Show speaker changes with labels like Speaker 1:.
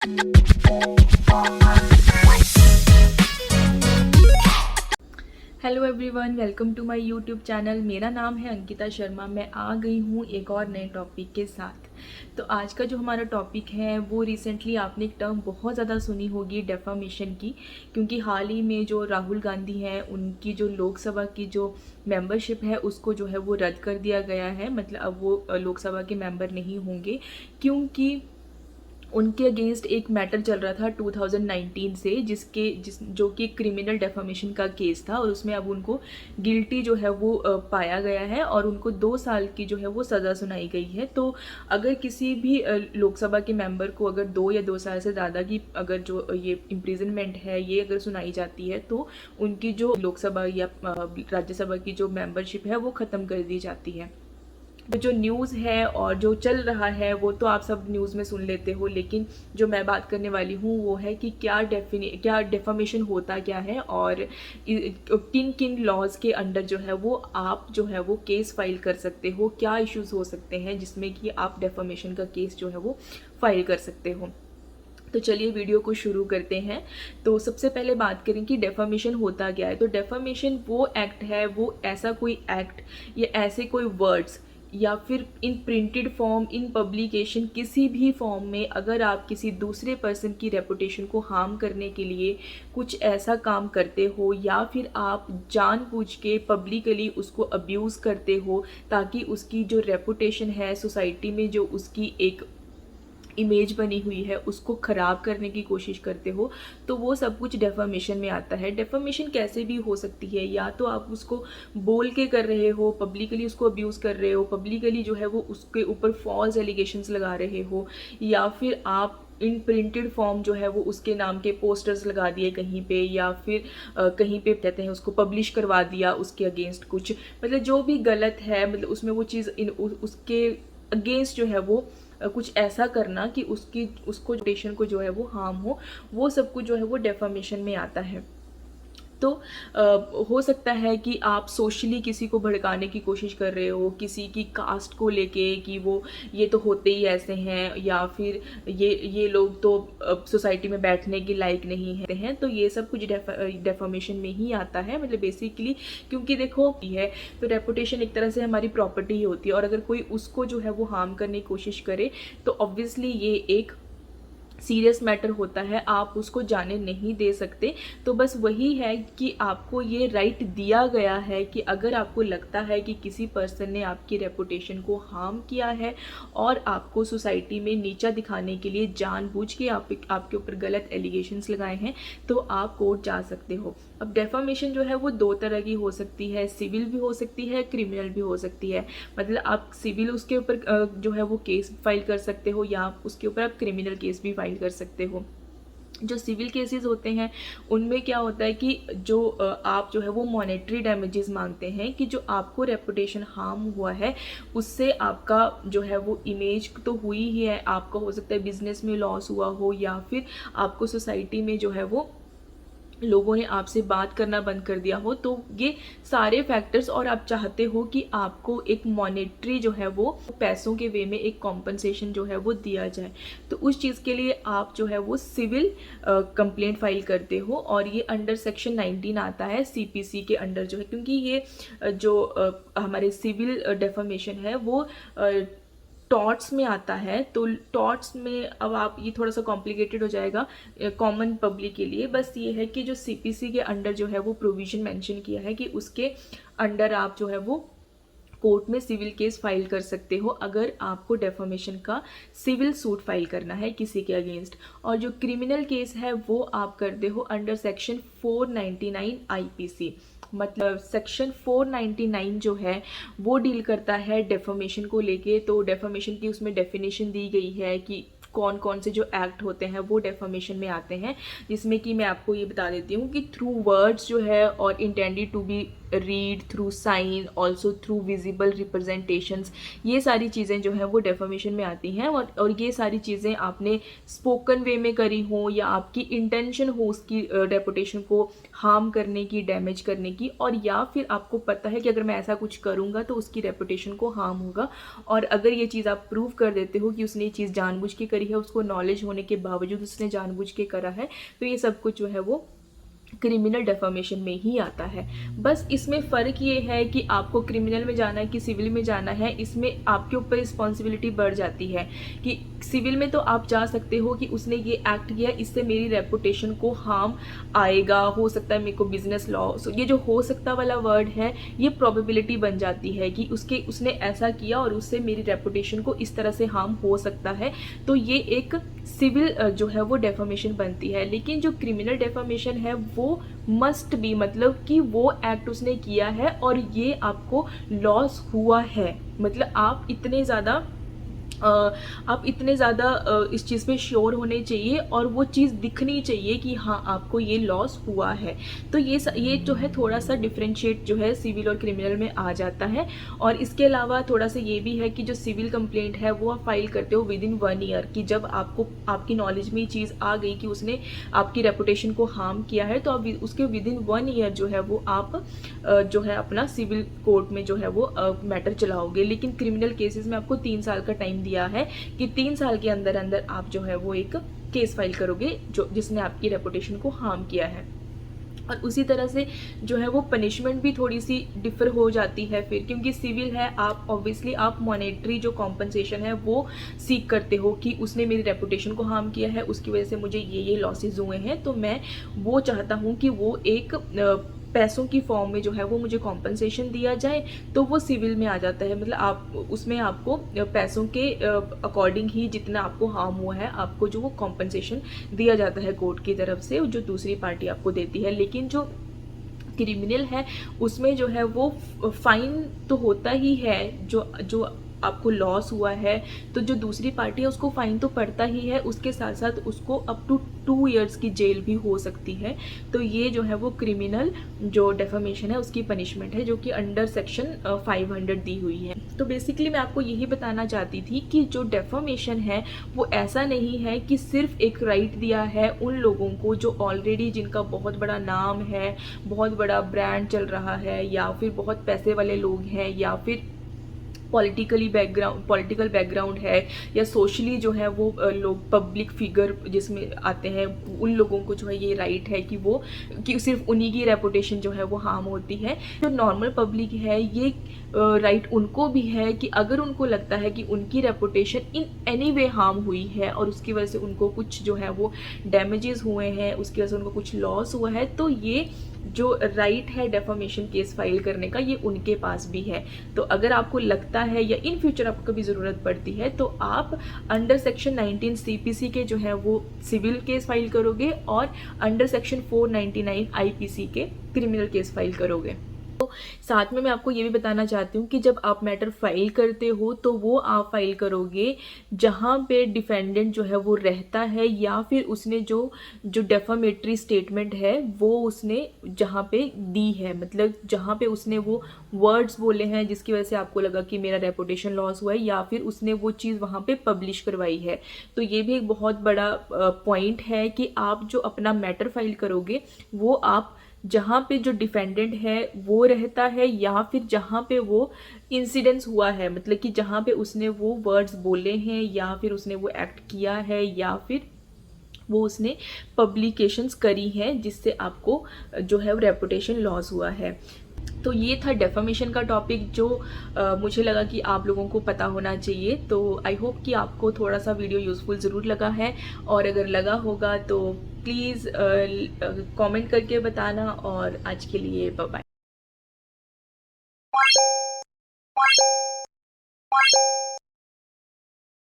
Speaker 1: Hello everyone, welcome to my YouTube channel. मेरा नाम है अंकिता शर्मा। मैं आ गई हूँ एक और नए टॉपिक के साथ। तो आज का जो हमारा टॉपिक है वो रिसेंटली आपने एक टर्म बहुत ज़्यादा सुनी होगी, डेफामेशन की। क्योंकि हाल ही में जो राहुल गांधी हैं उनकी जो लोकसभा की जो मेंबरशिप है उसको जो है वो रद्द कर दिया गया है। मतलब अब वो लोकसभा के मेंबर नहीं होंगे, क्योंकि उनके अगेंस्ट एक मैटर चल रहा था 2019 से, जो कि क्रिमिनल डेफामेशन का केस था। और उसमें अब उनको गिल्टी जो है वो पाया गया है और उनको 2 साल की जो है वो सज़ा सुनाई गई है। तो अगर किसी भी लोकसभा के मेंबर को अगर 2 या 2 साल से ज़्यादा की अगर जो ये इम्प्रिजनमेंट है ये अगर सुनाई जाती है तो उनकी जो लोकसभा या राज्यसभा की जो मेंबरशिप है वो ख़त्म कर दी जाती है। तो जो न्यूज़ है और जो चल रहा है वो तो आप सब न्यूज़ में सुन लेते हो, लेकिन जो मैं बात करने वाली हूँ वो है कि क्या डेफामेशन होता क्या है और किन किन लॉज के अंडर जो है वो आप जो है वो केस फाइल कर सकते हो, क्या इश्यूज हो सकते हैं जिसमें कि आप डेफामेशन का केस जो है वो फाइल कर सकते हो। तो चलिए वीडियो को शुरू करते हैं। तो सबसे पहले बात करें कि डेफामेशन होता क्या है। तो डेफामेशन वो एक्ट है, वो ऐसा कोई एक्ट या ऐसे कोई वर्ड्स या फिर इन प्रिंटेड फॉर्म, इन पब्लिकेशन, किसी भी फॉर्म में अगर आप किसी दूसरे पर्सन की रेपुटेशन को हार्म करने के लिए कुछ ऐसा काम करते हो या फिर आप जानबूझ के पब्लिकली उसको अब्यूज़ करते हो ताकि उसकी जो रेपुटेशन है सोसाइटी में, जो उसकी एक इमेज बनी हुई है उसको ख़राब करने की कोशिश करते हो, तो वो सब कुछ डेफामेशन में आता है। डेफामेशन कैसे भी हो सकती है, या तो आप उसको बोल के कर रहे हो, पब्लिकली उसको अब्यूज़ कर रहे हो, पब्लिकली जो है वो उसके ऊपर फॉल्स एलिगेशंस लगा रहे हो, या फिर आप इन प्रिंटेड फॉर्म जो है वो उसके नाम के पोस्टर्स लगा दिए कहीं पे, या फिर कहीं पे कहते हैं उसको पब्लिश करवा दिया उसके अगेंस्ट कुछ, मतलब जो भी गलत है, मतलब उसमें वो चीज़ उसके अगेंस्ट जो है वो कुछ ऐसा करना कि उसको रेपुटेशन को जो है वो हार्म वो सब कुछ जो है वो डेफामेशन में आता है। तो हो सकता है कि आप सोशली किसी को भड़काने की कोशिश कर रहे हो, किसी की कास्ट को लेके कि वो ये तो होते ही ऐसे हैं, या फिर ये लोग तो सोसाइटी में बैठने के लायक नहीं हैं। तो ये सब कुछ डेफामेशन में ही आता है, मतलब बेसिकली। क्योंकि देखो है तो रेपुटेशन एक तरह से हमारी प्रॉपर्टी ही होती है, और अगर कोई उसको जो है वो हार्म करने की कोशिश करे तो ऑब्वियसली ये एक सीरियस मैटर होता है, आप उसको जाने नहीं दे सकते। तो बस वही है कि आपको ये राइट दिया गया है कि अगर आपको लगता है कि किसी पर्सन ने आपकी रेपुटेशन को हार्म किया है और आपको सोसाइटी में नीचा दिखाने के लिए जानबूझ के आपके ऊपर गलत एलिगेशंस लगाए हैं, तो आप कोर्ट जा सकते हो। अब डेफामेशन जो है वो 2 तरह की हो सकती है, सिविल भी हो सकती है, क्रिमिनल भी हो सकती है। मतलब आप सिविल उसके ऊपर जो है वो केस फाइल कर सकते हो, या उसके ऊपर आप क्रिमिनल केस भी फाइल कर सकते हो। जो सिविल केसेस होते हैं उनमें क्या होता है कि जो आप जो है वो मॉनेटरी डैमेजेस मांगते हैं, कि जो आपको रेपुटेशन हार्म हुआ है उससे आपका जो है वो इमेज तो हुई ही है, आपका हो सकता है बिजनेस में लॉस हुआ हो, या फिर आपको सोसाइटी में जो है वो लोगों ने आपसे बात करना बंद कर दिया हो। तो ये सारे फैक्टर्स, और आप चाहते हो कि आपको एक मॉनेटरी जो है वो पैसों के वे में एक कॉम्पनसेशन जो है वो दिया जाए, तो उस चीज़ के लिए आप जो है वो सिविल कंप्लेंट फाइल करते हो। और ये अंडर सेक्शन 19 आता है सीपीसी के अंडर जो है, क्योंकि ये जो हमारे सिविल डेफामेशन है वो टॉर्ट्स में आता है। तो टॉर्ट्स में अब आप ये थोड़ा सा कॉम्प्लिकेटेड हो जाएगा कॉमन पब्लिक के लिए। बस ये है कि जो सीपीसी के अंडर जो है वो प्रोविजन मेंशन किया है कि उसके अंडर आप जो है वो कोर्ट में सिविल केस फाइल कर सकते हो अगर आपको डेफामेशन का सिविल सूट फाइल करना है किसी के अगेंस्ट। और जो क्रिमिनल केस है वो आप करते हो अंडर सेक्शन 499 आईपीसी। मतलब सेक्शन 499 जो है वो डील करता है डेफामेशन को लेके। तो डेफामेशन की उसमें डेफिनेशन दी गई है कि कौन कौन से जो एक्ट होते हैं वो डेफामेशन में आते हैं, जिसमें कि मैं आपको ये बता देती हूँ कि थ्रू वर्ड्स जो है और intended to be read through sign, also through visible representations, ये सारी चीज़ें जो है वो डेफामेशन में आती हैं। और ये सारी चीज़ें आपने स्पोकन वे में करी हो या आपकी इंटेंशन हो उसकी रेपुटेशन को हार्म करने की, डैमेज करने की, और या फिर आपको पता है कि अगर मैं ऐसा कुछ करूँगा तो उसकी रेपुटेशन को हार्म होगा, और अगर ये चीज़ आप प्रूव कर देते हो कि उसने ये चीज़ जानबूझ के करी है, उसको नॉलेज होने के बावजूद उसने जानबूझ के करा है, तो ये सब कुछ जो है वो क्रिमिनल डेफामेशन में ही आता है। बस इसमें फ़र्क ये है कि आपको क्रिमिनल में जाना है कि सिविल में जाना है, इसमें आपके ऊपर रिस्पॉन्सिबिलिटी बढ़ जाती है कि सिविल में तो आप जा सकते हो कि उसने ये एक्ट किया, इससे मेरी रेपुटेशन को हार्म आएगा, हो सकता है मेरे को बिजनेस लॉ, ये जो हो सकता वाला वर्ड है ये प्रोबेबिलिटी बन जाती है कि उसने ऐसा किया और उससे मेरी रेपुटेशन को इस तरह से हार्म हो सकता है, तो ये एक सिविल जो है वो डेफामेशन बनती है। लेकिन जो क्रिमिनल डेफामेशन है वो मस्ट बी, मतलब कि वो एक्ट उसने किया है और ये आपको लॉस हुआ है, मतलब आप इतने ज़्यादा इस चीज़ पे श्योर होने चाहिए और वो चीज़ दिखनी चाहिए कि हाँ आपको ये लॉस हुआ है। तो ये जो है थोड़ा सा डिफरेंशिएट जो है सिविल और क्रिमिनल में आ जाता है। और इसके अलावा थोड़ा सा ये भी है कि जो सिविल कंप्लेंट है वो आप फाइल करते हो विद इन 1 ईयर, कि जब आपकी नॉलेज में ये चीज़ आ गई कि उसने आपकी रेपुटेशन को हार्म किया है, तो आप उसके विद इन 1 ईयर जो है वो आप जो है अपना सिविल कोर्ट में जो है वो मैटर चलाओगे। लेकिन क्रिमिनल केसेस में आपको 3 साल का टाइम दिया है कि 3 साल के अंदर अंदर आप जो है वो एक केस फाइल करोगे जिसने आपकी रेपुटेशन को हार्म किया है। और उसी तरह से जो है वो पनिशमेंट भी थोड़ी सी डिफर हो जाती है फिर, क्योंकि सिविल है आप ऑब्वियसली आप मॉनेटरी जो कॉम्पनसेशन है वो सीख करते हो कि उसने मेरी रेपुटेशन को हार्म किया है, उसकी वजह से मुझे ये लॉसेज हुए हैं, तो मैं वो चाहता हूँ कि वो एक पैसों की फॉर्म में जो है वो मुझे कॉम्पनसेशन दिया जाए, तो वो सिविल में आ जाता है। मतलब आप उसमें आपको पैसों के अकॉर्डिंग ही जितना आपको हार्म हुआ है आपको जो वो कॉम्पनसेशन दिया जाता है कोर्ट की तरफ से, जो दूसरी पार्टी आपको देती है। लेकिन जो क्रिमिनल है उसमें जो है वो फाइन तो होता ही है, जो आपको लॉस हुआ है तो जो दूसरी पार्टी है उसको फाइन तो पड़ता ही है, उसके साथ साथ उसको अप टू 2 इयर्स की जेल भी हो सकती है। तो ये जो है वो क्रिमिनल जो डेफामेशन है उसकी पनिशमेंट है, जो कि अंडर सेक्शन 500 दी हुई है। तो बेसिकली मैं आपको यही बताना चाहती थी कि जो डेफामेशन है वो ऐसा नहीं है कि सिर्फ एक राइट दिया है उन लोगों को जो ऑलरेडी जिनका बहुत बड़ा नाम है, बहुत बड़ा ब्रांड चल रहा है, या फिर बहुत पैसे वाले लोग हैं, या फिर पॉलिटिकल बैकग्राउंड है, या सोशली जो है वो लोग पब्लिक फिगर जिसमें आते हैं, उन लोगों को जो है ये राइट है कि सिर्फ उन्हीं की रेपुटेशन जो है वो हार्म होती है। जो नॉर्मल पब्लिक है ये राइट उनको भी है कि अगर उनको लगता है कि उनकी reputation in any way harm हुई है और उसकी वजह से उनको कुछ जो है वो डैमेजेस हुए हैं, उसकी वजह से उनको कुछ लॉस हुआ है, तो ये जो राइट है डेफामेशन केस फाइल करने का ये उनके पास भी है। तो अगर आपको लगता है या इन फ्यूचर आपको कभी ज़रूरत पड़ती है तो आप अंडर सेक्शन 19 सीपीसी के जो है वो सिविल केस फाइल करोगे और अंडर सेक्शन 499 आईपीसी के क्रिमिनल केस फाइल करोगे। तो साथ में मैं आपको ये भी बताना चाहती हूँ कि जब आप मैटर फाइल करते हो तो वो आप फाइल करोगे जहाँ पे डिफेंडेंट जो है वो रहता है, या फिर उसने जो डेफामेटरी स्टेटमेंट है वो उसने जहाँ पे दी है, मतलब जहाँ पे उसने वो वर्ड्स बोले हैं जिसकी वजह से आपको लगा कि मेरा रेपुटेशन लॉस हुआ है, या फिर उसने वो चीज़ वहाँ पे पब्लिश करवाई है। तो ये भी एक बहुत बड़ा पॉइंट है कि आप जो अपना मैटर फाइल करोगे वो आप जहाँ पे जो डिफेंडेंट है वो रहता है, या फिर जहाँ पे वो इंसिडेंस हुआ है, मतलब कि जहाँ पे उसने वो वर्ड्स बोले हैं, या फिर उसने वो एक्ट किया है, या फिर वो उसने पब्लिकेशंस करी हैं जिससे आपको जो है रेपुटेशन लॉस हुआ है। तो ये था डेफामेशन का टॉपिक जो मुझे लगा कि आप लोगों को पता होना चाहिए। तो आई होप कि आपको थोड़ा सा वीडियो यूज़फुल ज़रूर लगा है, और अगर लगा होगा तो प्लीज़ कमेंट करके बताना। और आज के लिए बाय बाय।